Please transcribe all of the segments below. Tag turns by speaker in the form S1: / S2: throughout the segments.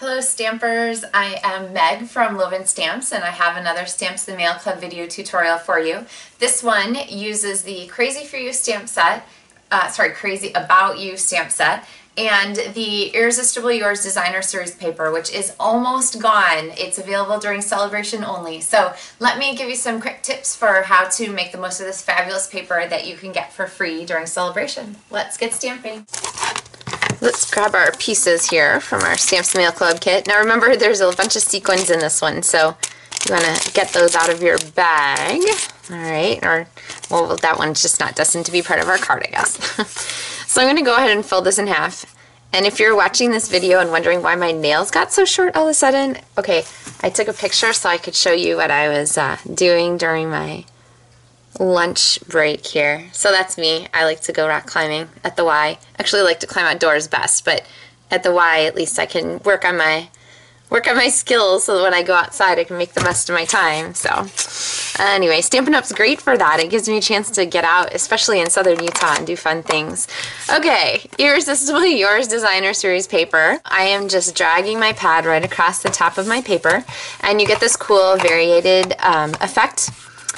S1: Hello Stampers, I am Meg from Loven Stamps and I have another Stamps the Mail Club video tutorial for you. This one uses the Crazy For You stamp set, Crazy About You stamp set, and the Irresistible Yours Designer Series paper, which is almost gone. It's available during celebration only. So let me give you some quick tips for how to make the most of this fabulous paper that you can get for free during celebration. Let's get stamping. Let's grab our pieces here from our Stamps the Mail Club kit. Now remember, there's a bunch of sequins in this one, so you want to get those out of your bag. Alright, or, well, that one's just not destined to be part of our card, I guess. So I'm going to go ahead and fold this in half. And if you're watching this video and wondering why my nails got so short all of a sudden, okay, I took a picture so I could show you what I was doing during my lunch break here. So that's me. I like to go rock climbing at the Y. Actually, I like to climb outdoors best, but at the Y at least I can work on my skills so that when I go outside I can make the most of my time. So anyway, Stampin' Up's great for that. It gives me a chance to get out, especially in southern Utah, and do fun things. Okay, Irresistible Yours Designer Series paper. I am just dragging my pad right across the top of my paper, and you get this cool variated effect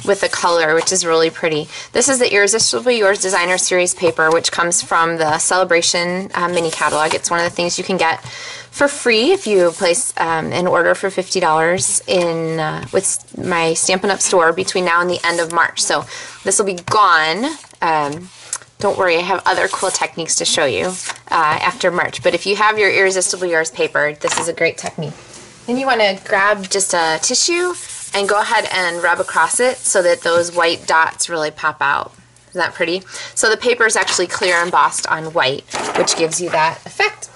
S1: with the color, which is really pretty. This is the Irresistible Yours Designer Series paper, which comes from the Celebration mini catalog. It's one of the things you can get for free if you place an order for $50 in with my Stampin' Up store between now and the end of March. So this will be gone. Don't worry, I have other cool techniques to show you after March. But if you have your Irresistible Yours paper, this is a great technique. Then you want to grab just a tissue and go ahead and rub across it so that those white dots really pop out. Isn't that pretty? So the paper is actually clear embossed on white, which gives you that effect.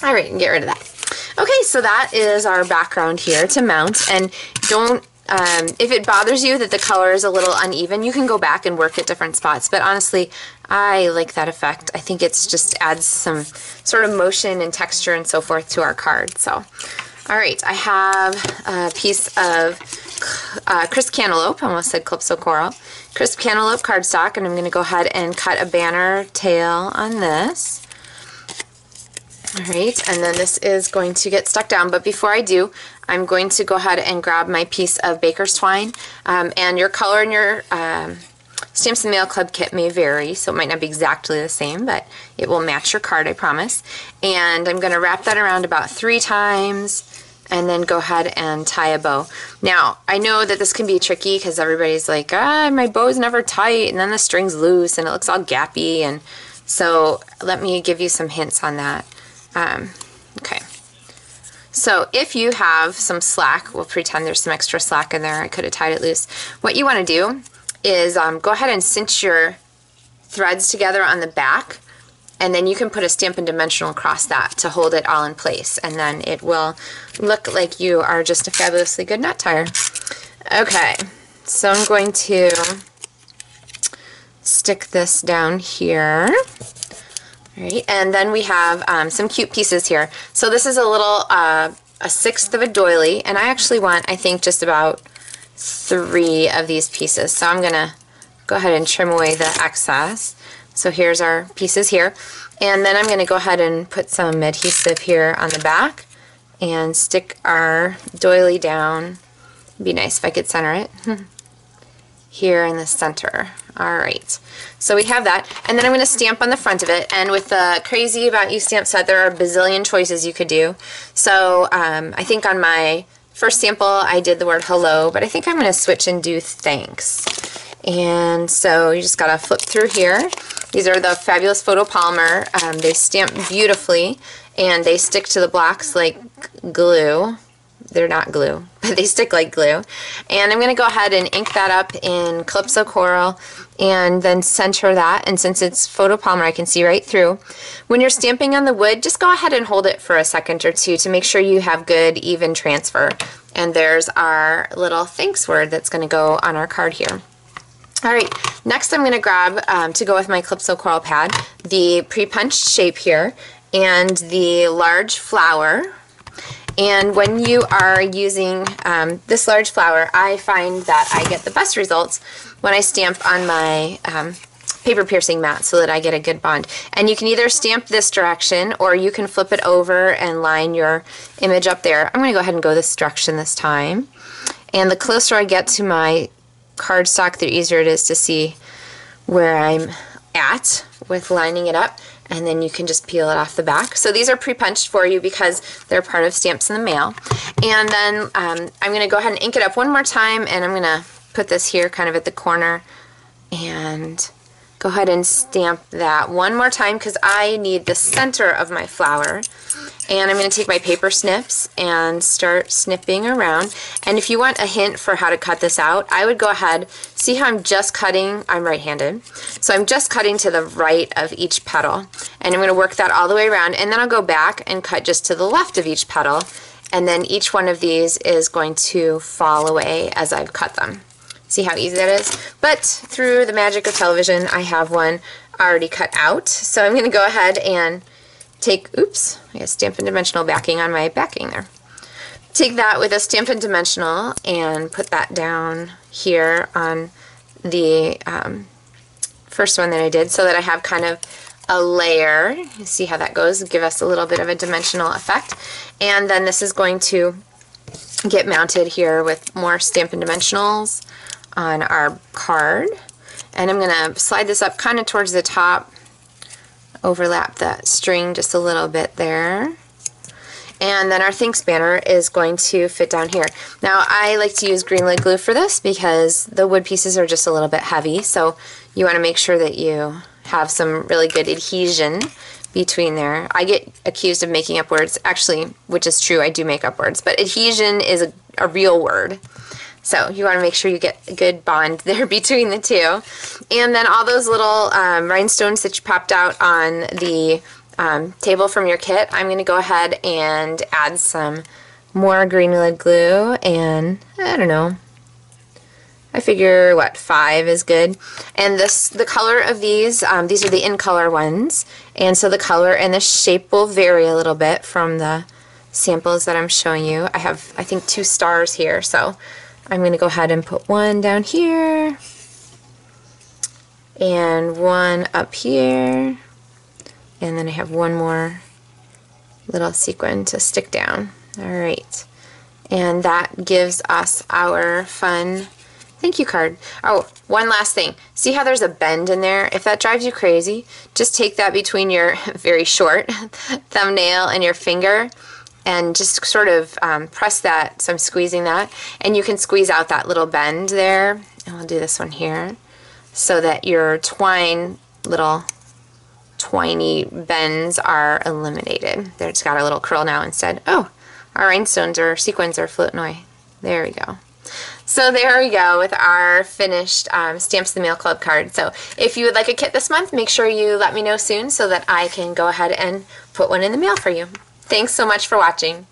S1: All right, and get rid of that. Okay, so that is our background here to mount. And don't, if it bothers you that the color is a little uneven, you can go back and work at different spots. But honestly, I like that effect. I think it's just adds some sort of motion and texture and so forth to our card. So. Alright, I have a piece of crisp cantaloupe, I almost said Calypso Coral, crisp cantaloupe cardstock, and I'm going to go ahead and cut a banner tail on this. Alright, and then this is going to get stuck down, but before I do, I'm going to go ahead and grab my piece of baker's twine, and your color in your Stamps the Mail Club kit may vary, so it might not be exactly the same, but it will match your card, I promise. And I'm going to wrap that around about 3 times, and then go ahead and tie a bow. Now, I know that this can be tricky because everybody's like, my bow's never tight, and then the string's loose, and it looks all gappy, and so let me give you some hints on that. Okay. So if you have some slack, we'll pretend there's some extra slack in there, I could have tied it loose. What you want to do is go ahead and cinch your threads together on the back, and then you can put a Stampin' Dimensional across that to hold it all in place, and then it will look like you are just a fabulously good knot tire. Okay, so I'm going to stick this down here. Alright, and then we have some cute pieces here. So this is a little, a 1/6 of a doily, and I actually want, I think, just about 3 of these pieces. So I'm going to go ahead and trim away the excess. So here's our pieces here. And then I'm going to go ahead and put some adhesive here on the back and stick our doily down. It'd be nice if I could center it. Here in the center. Alright, so we have that, and then I'm going to stamp on the front of it, and with the Crazy About You stamp set there are a bazillion choices you could do. So I think on my first sample I did the word hello, but I think I'm going to switch and do thanks. And so you just got to flip through here. These are the fabulous photopolymer. They stamp beautifully, and they stick to the blocks like glue. They're not glue, but they stick like glue. And I'm going to go ahead and ink that up in Calypso Coral and then center that. And since it's photopolymer, I can see right through. When you're stamping on the wood, just go ahead and hold it for a second or two to make sure you have good, even transfer. And there's our little thanks word that's going to go on our card here. Alright, next I'm going to grab, to go with my Calypso Coral pad, the pre-punched shape here and the large flower. And when you are using this large flower, I find that I get the best results when I stamp on my paper piercing mat so that I get a good bond. And you can either stamp this direction or you can flip it over and line your image up there. I'm going to go ahead and go this direction this time. And the closer I get to my cardstock, the easier it is to see where I'm at with lining it up. And then you can just peel it off the back. So these are pre-punched for you because they're part of Stamps in the Mail. And then I'm going to go ahead and ink it up one more time, and I'm going to put this here kind of at the corner and go ahead and stamp that one more time because I need the center of my flower. And I'm going to take my paper snips and start snipping around. And if you want a hint for how to cut this out, I would go ahead, see how I'm just cutting, I'm right-handed, so I'm just cutting to the right of each petal. And I'm going to work that all the way around, and then I'll go back and cut just to the left of each petal. And then each one of these is going to fall away as I've cut them. See how easy that is? But through the magic of television, I have one already cut out. So I'm going to go ahead and take, oops, I got Stampin' Dimensional backing on my backing there. Take that with a Stampin' Dimensional and put that down here on the first one that I did so that I have kind of a layer. You see how that goes? Give us a little bit of a dimensional effect. And then this is going to get mounted here with more Stampin' Dimensionals on our card. And I'm going to slide this up kind of towards the top, overlap that string just a little bit there. And then our Thanks banner is going to fit down here. Now I like to use green lid glue for this because the wood pieces are just a little bit heavy, so you want to make sure that you have some really good adhesion between there. I get accused of making up words, actually, which is true, I do make up words, but adhesion is a real word. So you want to make sure you get a good bond there between the two. And then all those little rhinestones that you popped out on the table from your kit, I'm going to go ahead and add some more green lid glue, and I don't know, I figure what, 5 is good. And the color of these are the in color ones, and so the color and the shape will vary a little bit from the samples that I'm showing you. I have, I think, 2 stars here, so I'm going to go ahead and put one down here and one up here. And then I have one more little sequin to stick down. Alright. And that gives us our fun thank you card. Oh, one last thing. See how there's a bend in there? If that drives you crazy, just take that between your very short thumbnail and your finger and just sort of press that. So I'm squeezing that. And you can squeeze out that little bend there. And we'll do this one here so that your little twiny bends are eliminated. There, it's got a little curl now instead. Oh, our rhinestones or sequins are floating away. There we go. So there we go with our finished Stamps the Mail Club card. So if you would like a kit this month, make sure you let me know soon so that I can go ahead and put one in the mail for you. Thanks so much for watching.